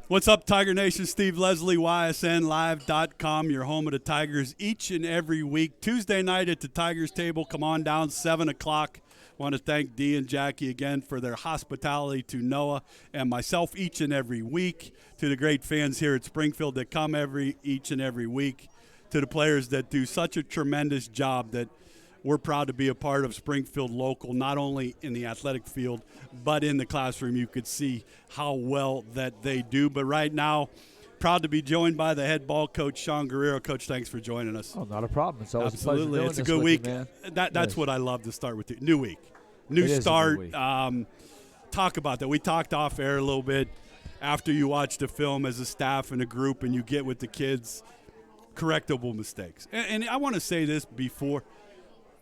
What's up, Tiger Nation? Steve Leslie, YSNLive.com, your home of the Tigers each and every week. Tuesday night at the Tigers table. Come on down, 7 o'clock. Want to thank Dee and Jackie again for their hospitality to Noah and myself each and every week. To the great fans here at Springfield that come each and every week. To the players that do such a tremendous job that we're proud to be a part of Springfield local, not only in the athletic field, but in the classroom. You could see how well that they do. But right now, proud to be joined by the head ball coach, Sean Guerriero. Coach, thanks for joining us. Oh, not a problem. It's always Absolutely. a pleasure doing It's a this good with week. you, man. That's what I love to start with. New week. New It is a start. new week. Talk about that. We talked off air a little bit after you watch the film as a staff and a group and you get with the kids, correctable mistakes. And I want to say this before –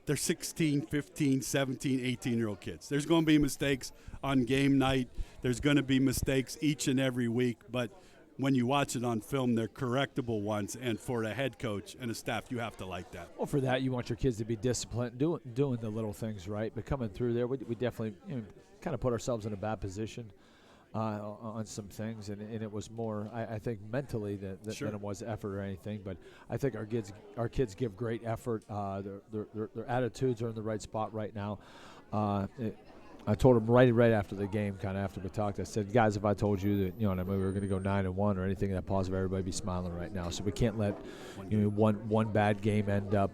they're 16, 15, 17, 18-year-old kids. There's going to be mistakes on game night. There's going to be mistakes each and every week. But when you watch it on film, they're correctable ones. And for a head coach and a staff, you have to like that. Well, for that, you want your kids to be disciplined, doing the little things right. But coming through there, we definitely kind of put ourselves in a bad position on some things. And it was more, I think, mentally than it was effort or anything. But I think our kids give great effort. Their attitudes are in the right spot right now. I told them right after the game, kind of after we talked, I said, guys, if I told you that we were going to go 9-1 or anything that positive, everybody be smiling right now. So we can't let one bad game end up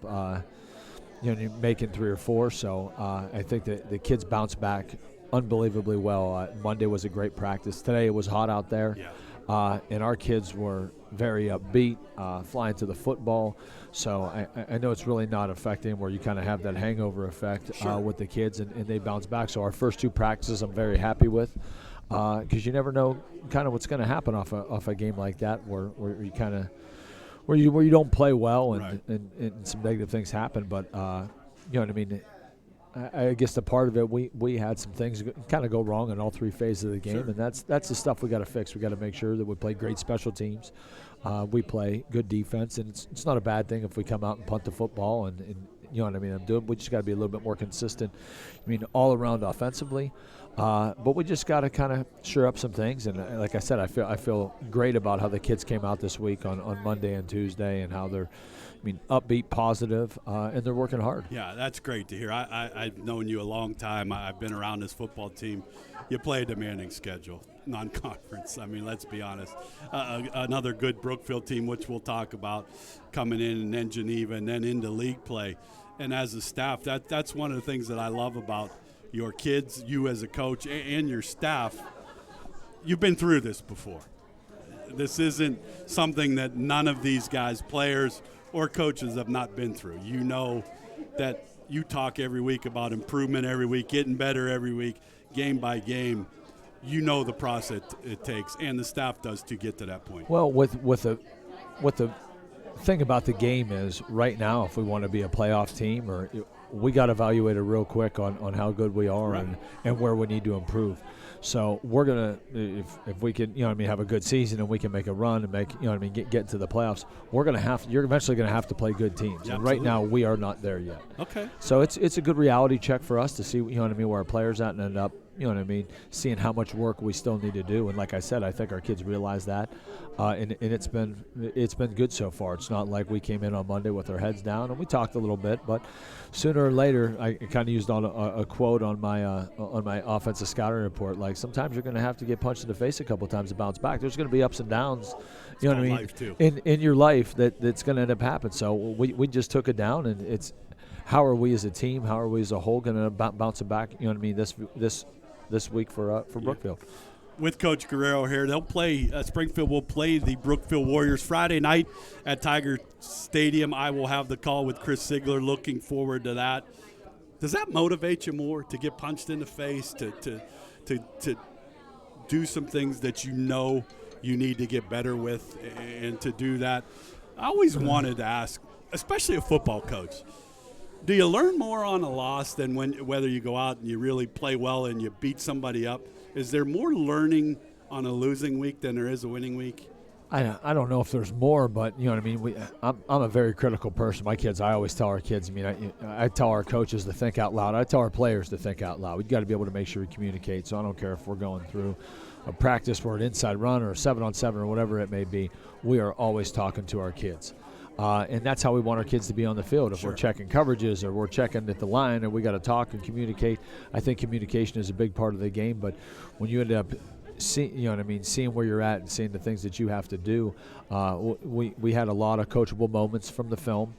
making 3 or 4. So I think that the kids bounce back unbelievably well. Monday was a great practice. Today it was hot out there. Yeah. And our kids were very upbeat, flying to the football. So I know it's really not affecting where you kind of have that hangover effect with the kids, and they bounce back. So our first 2 practices I'm very happy with because you never know kind of what's going to happen off a game like that where you kind of where you don't play well and some negative things happen. But you know what I mean. I guess the part of it, we had some things kind of go wrong in all 3 phases of the game, and that's the stuff we got to fix. We got to make sure that we play great special teams, we play good defense, and it's not a bad thing if we come out and punt the football, and you know what I mean. We just got to be a little bit more consistent. I mean, all around offensively, but we just got to kind of sure up some things. And like I said, I feel great about how the kids came out this week on Monday and Tuesday, and how they're upbeat, positive, and they're working hard. Yeah, that's great to hear. I've known you a long time. I've been around this football team. You play a demanding schedule, non-conference. I mean, let's be honest. Another good Brookfield team, which we'll talk about, coming in, and then Geneva, and then into league play. And as a staff, that's one of the things that I love about your kids, you as a coach, and your staff. You've been through this before. This isn't something that none of these guys, players or coaches, have not been through. You know that you talk every week about improvement every week, getting better every week, game by game. You know the process it takes, and the staff does to get to that point. Well, what the thing about the game is right now, if we want to be a playoff team, we got to evaluate it real quick on how good we are and where we need to improve. So we're gonna, if we can, have a good season and we can make a run and get to the playoffs. You're eventually gonna have to play good teams. Yeah, and right now we are not there yet. Okay. So it's a good reality check for us to see, where our players at and end up. Seeing how much work we still need to do. And like I said, I think our kids realize that, and it's been good so far. It's not like we came in on Monday with our heads down, and we talked a little bit, but sooner or later, I kind of used on a quote on my offensive scouting report. Like, sometimes you're going to have to get punched in the face a couple times to bounce back. There's going to be ups and downs, life too. in your life that's going to end up happening. So we just took it down, and it's how are we as a team, how are we as a whole going to bounce it back? This week for Brookfield. With Coach Guerriero here, they'll play. Springfield will play the Brookfield Warriors Friday night at Tiger Stadium. I will have the call with Chris Sigler. Looking forward to that. Does that motivate you more to get punched in the face, to do some things that you know you need to get better with, and to do that? I always wanted to ask, especially a football coach. Do you learn more on a loss than whether you go out and you really play well and you beat somebody up? Is there more learning on a losing week than there is a winning week? I don't know if there's more, but I'm a very critical person. My kids, I always tell our kids, I tell our coaches to think out loud. I tell our players to think out loud. We've got to be able to make sure we communicate. So I don't care if we're going through a practice for an inside run or a 7-on-7 or whatever it may be, we are always talking to our kids. And that's how we want our kids to be on the field. If we're checking coverages or we're checking at the line and we got to talk and communicate, I think communication is a big part of the game. But when you end up seeing where you're at and seeing the things that you have to do, we had a lot of coachable moments from the film.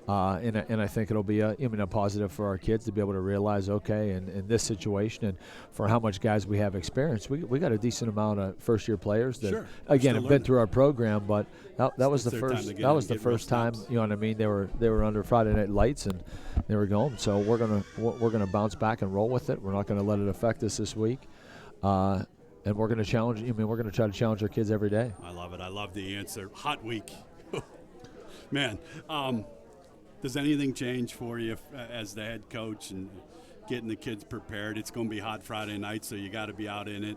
And I think it'll be a positive for our kids to be able to realize, okay, in this situation and for how much guys we have experience, we got a decent amount of first-year players that, again, have been through our program, but that was the first time, you know what I mean, they were under Friday Night Lights and they were going. So we're gonna bounce back and roll with it. We're not going to let it affect us this week. And we're going to challenge. We're going to try to challenge our kids every day. I love it. I love the answer. Hot week, man. Does anything change for you as the head coach and getting the kids prepared? It's going to be hot Friday night, so you got to be out in it.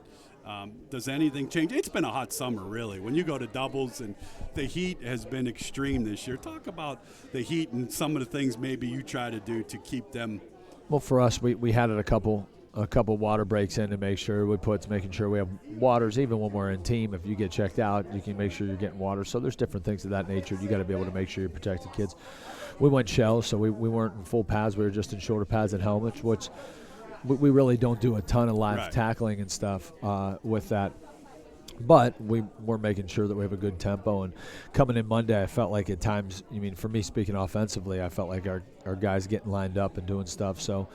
Does anything change? It's been a hot summer, really. When you go to doubles, and the heat has been extreme this year. Talk about the heat and some of the things maybe you try to do to keep them. Well, for us, we had it a couple water breaks in to make sure making sure we have waters. Even when we're in team, if you get checked out, you can make sure you're getting water. So there's different things of that nature. You got to be able to make sure you protect the kids. We went shells, so we weren't in full pads. We were just in shoulder pads and helmets, which we really don't do a ton of live tackling and stuff with that. But we're making sure that we have a good tempo. And coming in Monday, I felt like at times, for me speaking offensively, I felt like our guys getting lined up and doing stuff. So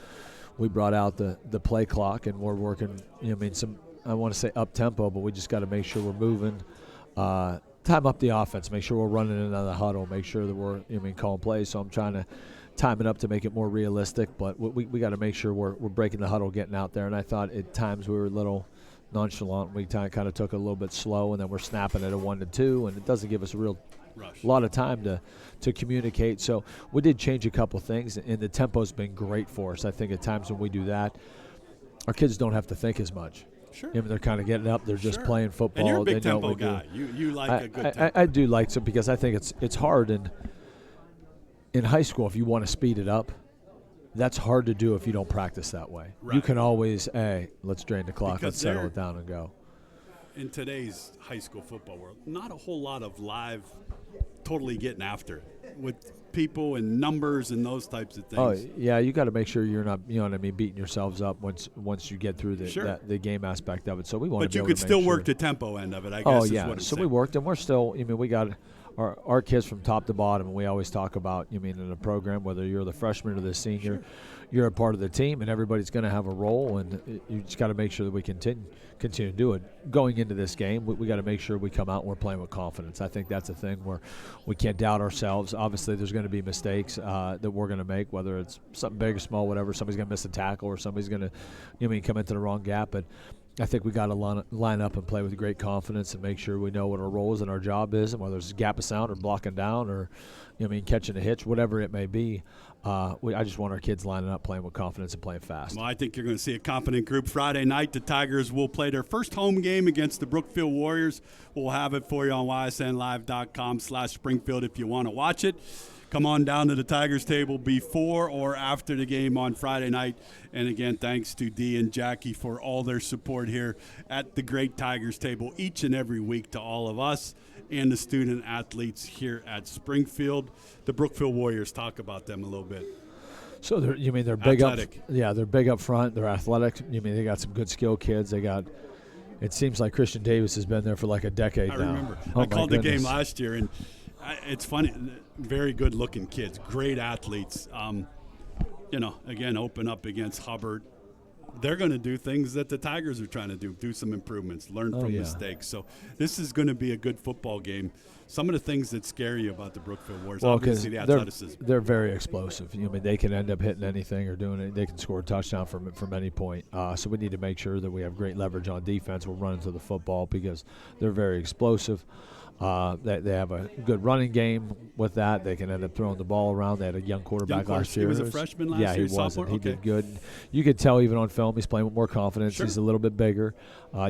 we brought out the play clock, and we're working, I want to say up tempo, but we just got to make sure we're moving, time up the offense, make sure we're running in the huddle, make sure that we're, calling plays. So I'm trying to time it up to make it more realistic, but we got to make sure we're breaking the huddle, getting out there. And I thought at times we were a little nonchalant. We kind of took it a little bit slow, and then we're snapping at a 1-2, and it doesn't give us a lot of time to communicate. So we did change a couple things, and the tempo's been great for us. I think at times when we do that, our kids don't have to think as much. Sure. They're kind of getting up. They're just playing football. And you're a big tempo guy. You like a good tempo. I do like some, because I think it's hard in high school. If you want to speed it up, that's hard to do if you don't practice that way. Right. You can always, let's drain the clock, let's settle it down and go. In today's high school football world, not a whole lot of live, totally getting after it with people and numbers and those types of things. Oh yeah, you got to make sure you're not, beating yourselves up once you get through the game aspect of it. So we want to. But you could still work the tempo end of it, I guess. So we worked, and we're still. We got our kids from top to bottom, and we always talk about. In a program, whether you're the freshman or the senior, you're a part of the team, and everybody's going to have a role, and you just got to make sure that we continue to do it. Going into this game, we got to make sure we come out and we're playing with confidence. I think that's a thing where we can't doubt ourselves. Obviously, there's going to be mistakes that we're going to make, whether it's something big or small, whatever. Somebody's going to miss a tackle, or somebody's going to come into the wrong gap. But I think we got to line up and play with great confidence and make sure we know what our role is and our job is, and whether it's gap of sound or blocking down or catching a hitch, whatever it may be. I just want our kids lining up, playing with confidence and playing fast. Well, I think you're going to see a confident group Friday night. The Tigers will play their first home game against the Brookfield Warriors. We'll have it for you on ysnlive.com/Springfield if you want to watch it. Come on down to the Tigers table before or after the game on Friday night. And again, thanks to Dee and Jackie for all their support here at the Great Tigers table each and every week, to all of us and the student athletes here at Springfield. The Brookfield Warriors, talk about them a little bit. So they're big athletic. They're big up front. They're athletic. They got some good skill kids. It seems like Christian Davis has been there for like a decade now. I remember. I called the game last year, and it's funny. Very good-looking kids, great athletes. Again, open up against Hubbard. They're going to do things that the Tigers are trying to do some improvements, learn from mistakes. So this is going to be a good football game. Some of the things that scare you about the Brookfield Warriors, obviously the athleticism. They're very explosive. They can end up hitting anything or doing it. They can score a touchdown from any point. So we need to make sure that we have great leverage on defense. We're running to the football because they're very explosive. They have a good running game with that. They can end up throwing the ball around. They had a young quarterback last year. He was a freshman last year? Yeah, he was, and he did good. You could tell even on film he's playing with more confidence. Sure. He's a little bit bigger.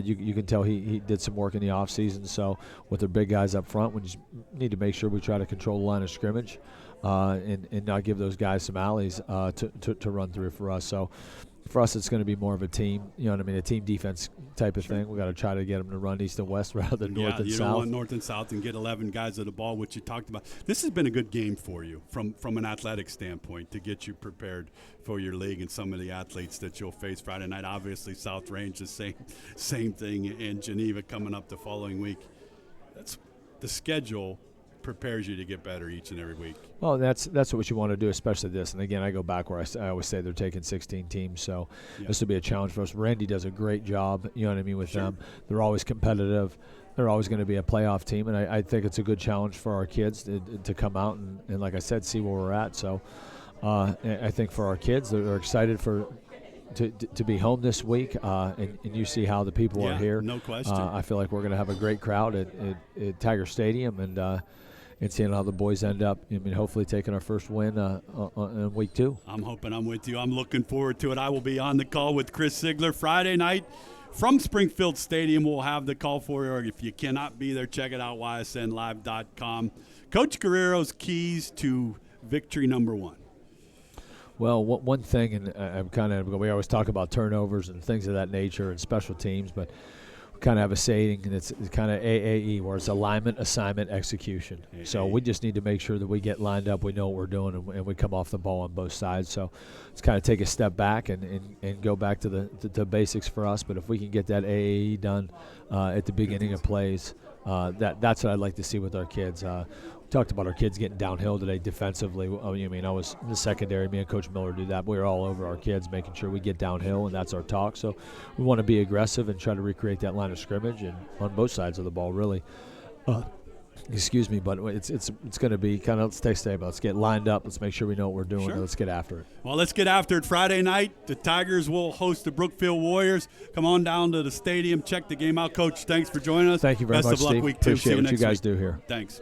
You can tell he did some work in the offseason. So with their big guys up front, we just need to make sure we try to control the line of scrimmage and not give those guys some alleys to run through for us. So For us, it's going to be more of a team, a team defense type of thing. We got to try to get them to run east and west rather than north and south. Yeah, you don't want north and south and get 11 guys at the ball, which you talked about. This has been a good game for you from an athletic standpoint to get you prepared for your league and some of the athletes that you'll face Friday night. Obviously, South Range, the same thing in Geneva coming up the following week. That's the schedule prepares you to get better each and every week. Well, that's what you want to do, especially this. And again, I go back where I always say they're taking 16 teams, so this will be a challenge for us. Randy does a great job, with them. They're always competitive. They're always going to be a playoff team, and I think it's a good challenge for our kids to come out and, like I said, see where we're at. So I think for our kids, they're excited to be home this week, and you see how the people are here. No question. I feel like we're going to have a great crowd at Tiger Stadium, and seeing how the boys end up. Hopefully taking our first win in week 2. I'm hoping I'm with you. I'm looking forward to it. I will be on the call with Chris Ziegler Friday night from Springfield Stadium. We'll have the call for you. Or if you cannot be there, check it out, ysnlive.com. Coach Guerrero's keys to victory number 1. Well, one thing, and we always talk about turnovers and things of that nature and special teams, but kind of have a saying, and it's kind of AAE, where it's alignment, assignment, execution. AAE. So we just need to make sure that we get lined up, we know what we're doing, and we come off the ball on both sides. So let's kind of take a step back and go back to the basics for us. But if we can get that AAE done at the beginning of plays, that's what I'd like to see with our kids. Talked about our kids getting downhill today defensively. I was in the secondary. Me and Coach Miller do that. We were all over our kids, making sure we get downhill, and that's our talk. So we want to be aggressive and try to recreate that line of scrimmage and on both sides of the ball, really. Excuse me, but it's going to be kind of, let's stay stable. Let's get lined up. Let's make sure we know what we're doing, and let's get after it. Well, let's get after it. Friday night, the Tigers will host the Brookfield Warriors. Come on down to the stadium. Check the game out. Coach, thanks for joining us. Thank you very much, Best of luck Steve. week 2. Appreciate See you what you next guys week. do here. Thanks.